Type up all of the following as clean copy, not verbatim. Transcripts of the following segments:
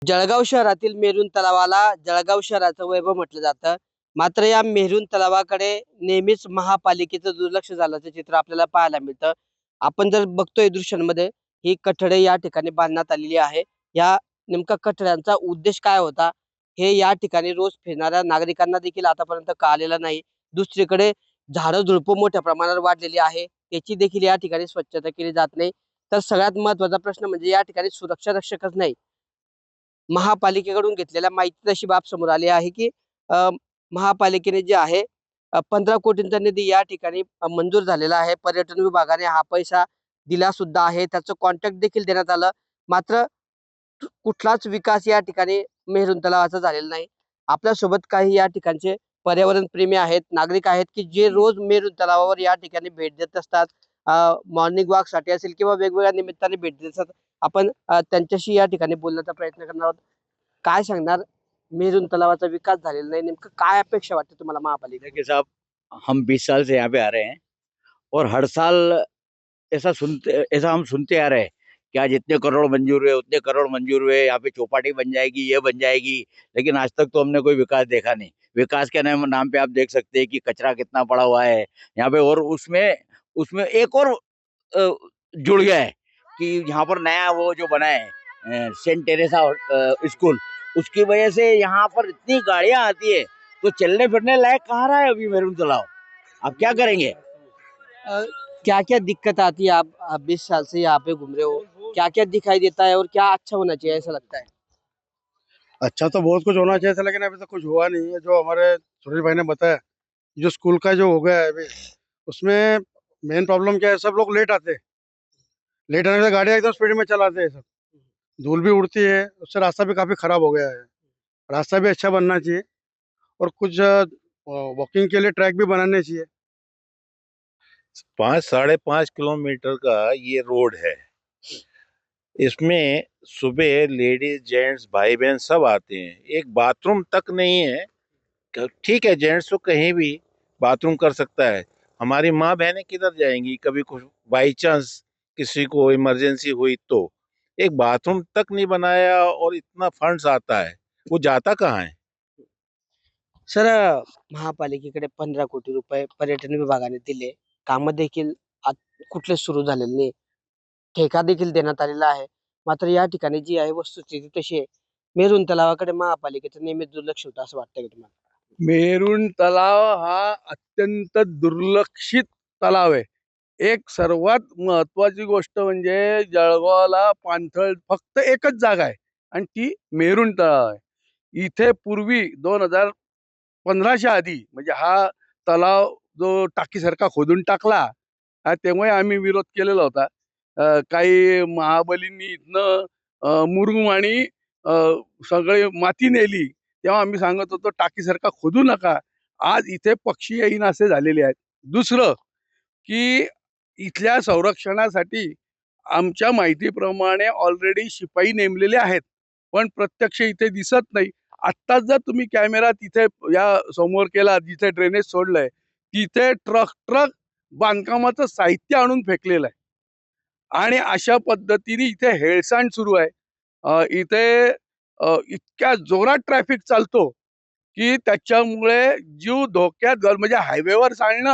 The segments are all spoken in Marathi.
जळगाव शहरातील मेरून तलावाला जळगाव शहराचं वैभव म्हटलं जातं. मात्र या मेरून तलावाकडे नेहमीच महापालिकेचं दुर्लक्ष झाल्याचं चित्र आपल्याला पाहायला मिळतं. आपण जर बघतोय दृश्यांमध्ये ही कठडे या ठिकाणी बांधण्यात आलेली आहे. या नेमका कठड्यांचा उद्देश काय होता हे या ठिकाणी रोज फिरणाऱ्या नागरिकांना देखील आतापर्यंत कळालेलं नाही. दुसरीकडे झाडं झुडपं मोठ्या प्रमाणावर वाढलेली आहे, त्याची देखील या ठिकाणी स्वच्छता केली जात नाही. तर सगळ्यात महत्त्वाचा प्रश्न म्हणजे या ठिकाणी सुरक्षा रक्षकच नाही. महापालिकेकडून घेतलेल्या माहितीत अशी बाब समोर आली आहे की महापालिकेने जे आहे 15 कोटींचा निधी या ठिकाणी मंजूर झालेला आहे. पर्यटन विभागाने हा पैसा दिला सुद्धा आहे. त्याचं कॉन्ट्रॅक्ट देखील देण्यात आलं. मात्र कुठलाच विकास या ठिकाणी मेहरून तलावाचा झालेला नाही. आपल्यासोबत काही या ठिकाणचे पर्यावरण प्रेमी आहेत, नागरिक आहेत की जे रोज मेहरून तलावावर या ठिकाणी भेट देत असतात. मॉर्निंग वॉक साठी असेल किंवा वेगवेगळ्या निमित्ताने भेट देत असतात. आपण त्यांच्याशी या ठिकाणी बोलण्याचा प्रयत्न करणार आहोत. काय सांगणार? मेरून तलावाचा विकास झालेला नाही, नेमकं काय अपेक्षा वाटते तुम्हाला महापालिका? देखिए साहब, हम 20 साल से यहाँ पे आ रहे हैं और हर साल ऐसा हम सुनते आ रहे हैं कि आज इतने करोड़ मंजूर हुए, उतने करोड़ मंजूर हुए, यहाँ पे चौपाटी बन जाएगी, ये बन जाएगी। लेकिन आज तक तो हमने कोई विकास देखा नहीं। विकास के नाम पे आप देख सकते हैं कि कचरा कितना पड़ा हुआ है यहाँ पे। और उसमें उसमें एक और जुड़ गया है कि यहाँ पर नया वो जो बना है सेंट टेरेसा स्कूल, उसकी वजह से यहाँ पर इतनी गाड़ियां आती है तो चलने फिरने लायक कहाँ रहा है अभी मेरून तालाब। अब क्या करेंगे? क्या क्या दिक्कत आती है? आप 20 साल से यहाँ पे घूम रहे हो, क्या क्या दिखाई देता है और क्या अच्छा होना चाहिए ऐसा लगता है? अच्छा तो बहुत कुछ होना चाहिए था, लेकिन अभी तक कुछ हुआ नहीं है। जो हमारे सुरेश भाई ने बताया, जो स्कूल का जो हो गया है अभी, उसमें मेन प्रॉब्लम क्या है, सब लोग लेट आते हैं। लेट आने से गाड़ियाँ एकदम स्पीड में चलाते हैं सब, धूल भी उड़ती है, उससे रास्ता भी काफ़ी ख़राब हो गया है। रास्ता भी अच्छा बनना चाहिए और कुछ वॉकिंग के लिए ट्रैक भी बनाने चाहिए। 5-5.5 किलोमीटर का ये रोड है। इसमें सुबह लेडीज जेंट्स भाई बहन सब आते हैं, एक बाथरूम तक नहीं है। ठीक है, जेंट्स तो कहीं भी बाथरूम कर सकता है, हमारी माँ बहनें किधर जाएंगी? कभी कुछ बाई चांस किसी को इमरजेंसी हुई तो एक बाथरूम तक नहीं बनाया, और इतना फंड्स आता है, वो जाता कहाँ है? सर, महापालिकेकडे 15 कोटी रुपये पर्यटन विभागाने दिले. कामं देखील कुठले सुरू झालेले नाही. ठेका देखील देण्यात आलेला आहे. मात्र या ठिकाणी जी आहे वस्तुस्थिती तशी आहे. मेरून तलावाकडे महापालिकेचं नेहमीच दुर्लक्ष होतं असं वाटतं का तुम्हाला? मेरून तलाव हा अत्यंत दुर्लक्षित तलाव आहे. एक सर्वात महत्वाची गोष्ट म्हणजे जळगावला पाणथळ फक्त एकच जागा आहे आणि ती मेरून तलाव आहे. इथे पूर्वी 2015च्या आधी म्हणजे हा तलाव जो टाकीसारखा खोदून टाकला, तेव्हा आम्ही विरोध केलेला होता. काही महाबलींनी इथनं मुरुम आणि अ, सगळी माती नेली, तेव्हा आम्ही सांगत होतो टाकीसारखा खोदू नका. आज इथे पक्षी येईनासे झालेले आहेत. दुसरं की इथल्या संरक्षणासाठी आमच्या माहितीप्रमाणे ऑलरेडी शिपाई नेमलेले आहेत, पण प्रत्यक्ष इथे दिसत नाही. आत्ताच जर तुम्ही कॅमेरा तिथे या समोर केला, जिथे ड्रेनेज सोडलंय, तिथे ट्रक बांधकामाचं साहित्य आणून फेकलेलं आहे आणि अशा पद्धतीने इथे हेळसांड सुरू आहे. इथे इतक्या जोरात ट्रॅफिक चालतो की त्याच्यामुळे जीव धोक्यात म्हणजे हायवेवर चालणं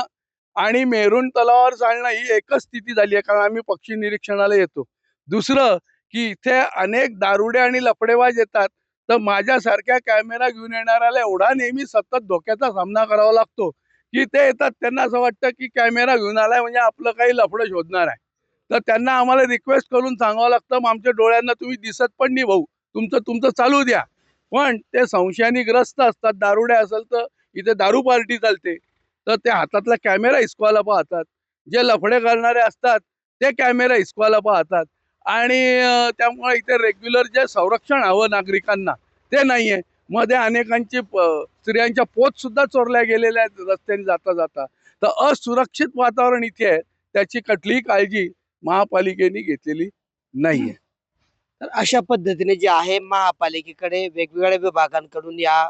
आणि मेरून तलावावर चालणं ही एकच स्थिती झाली आहे, कारण आम्ही पक्षी निरीक्षणाला येतो. दुसरं की इथे अनेक दारुडे आणि लफडेबाज येतात, तर माझ्यासारख्या कॅमेरा घेऊन येणाऱ्याला एवढा नेहमी सतत धोक्याचा सामना करावा लागतो की ते येतात, त्यांना असं वाटतं की कॅमेरा घेऊन आलाय म्हणजे आपलं काही लफडं शोधणार आहे. तर त्यांना आम्हाला रिक्वेस्ट करून सांगावं लागतं, मग आमच्या डोळ्यांना तुम्ही दिसत पण नाही भाऊ, तुमचं तुमचं चालू द्या. पण ते संशयाने ग्रस्त असतात. दारुडे असेल तर इथे दारू पार्टी चालते, तर ते हातातला कॅमेरा हिसकावायला पाहतात. जे लफडे करणारे असतात ते कॅमेरा हिसकावायला पाहतात आणि त्यामुळे इथे रेग्युलर जे संरक्षण हवं नागरिकांना ते नाहीये. मध्ये अनेकांची स्त्रियांच्या पोत सुद्धा चोरल्या गेलेल्या आहेत रस्त्याने जाता जाता. तर असुरक्षित वातावरण इथे आहे, त्याची कुठलीही काळजी महापालिकेने घेतलेली नाहीये. तर अशा पद्धतीने जे आहे महापालिकेकडे वेगवेगळ्या विभागांकडून या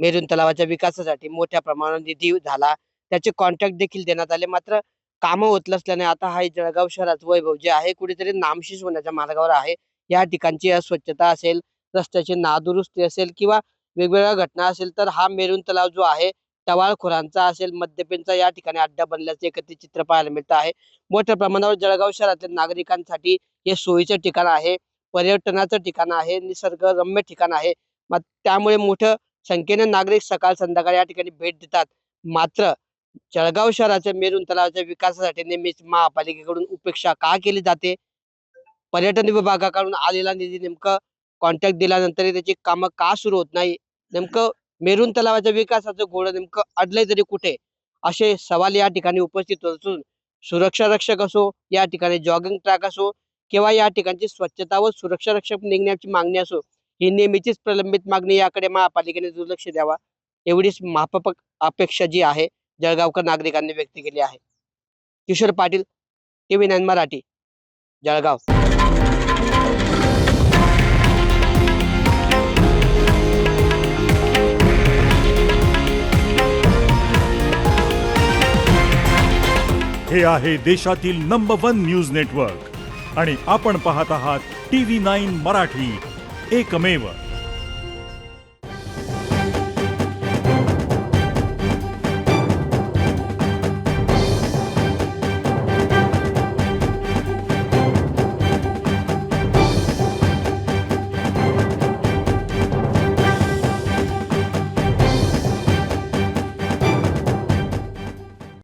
मेरून तलावाच्या विकासासाठी मोठ्या प्रमाणात निधी झाला. त्याचे कॉन्ट्रॅक्ट देखील देण्यात आले. मात्र कामं होत नसल्याने आता हा जळगाव शहराचं वैभव जे आहे कुठेतरी नामशेष होण्याच्या मार्गावर आहे. या ठिकाणची अस्वच्छता असेल, रस्त्याची नादुरुस्ती असेल किंवा वेगवेगळ्या घटना असेल तर हा मेरून तलाव जो आहे टवाळखोरांचा असेल, मद्यपेंचा या ठिकाणी अड्डा बनल्याचे एकत्रित चित्र पाहायला मिळतं आहे. मोठ्या प्रमाणावर जळगाव शहरातील नागरिकांसाठी हे सोयीचं ठिकाण आहे, पर्यटनाचं ठिकाण आहे, निसर्गरम्य ठिकाण आहे. मग त्यामुळे मोठ्या संख्येने नागरिक सकाळ संध्याकाळ या ठिकाणी भेट देतात. मात्र जळगाव शहराच्या मेरून तलावाच्या विकासासाठी नेहमीच महापालिकेकडून उपेक्षा का केली जाते? पर्यटन विभागाकडून आलेला निधी नेमकं कॉन्ट्रॅक्ट दिल्यानंतरही त्याची कामं का सुरू होत नाही? नेमकं मेरून तलावाच्या विकासाचं घोडं नेमकं अडलंय तरी कुठे? असे सवाल या ठिकाणी उपस्थित होत असून सुरक्षा रक्षक असो, या ठिकाणी जॉगिंग ट्रॅक असो किंवा या ठिकाणची स्वच्छता व सुरक्षा रक्षक निघण्याची मागणी असो, ही नेहमीचीच प्रलंबित मागणी याकडे महापालिकेने दुर्लक्ष द्यावा एवढीच माफक अपेक्षा जी आहे जळगावकर नागरिकांनी व्यक्त केली आहे. किशोर पाटील, TV9 मराठी, जळगाव. हे आहे देशातील नंबर 1 न्यूज नेटवर्क आणि आपण पाहत आहात TV9 मराठी, एकमेव.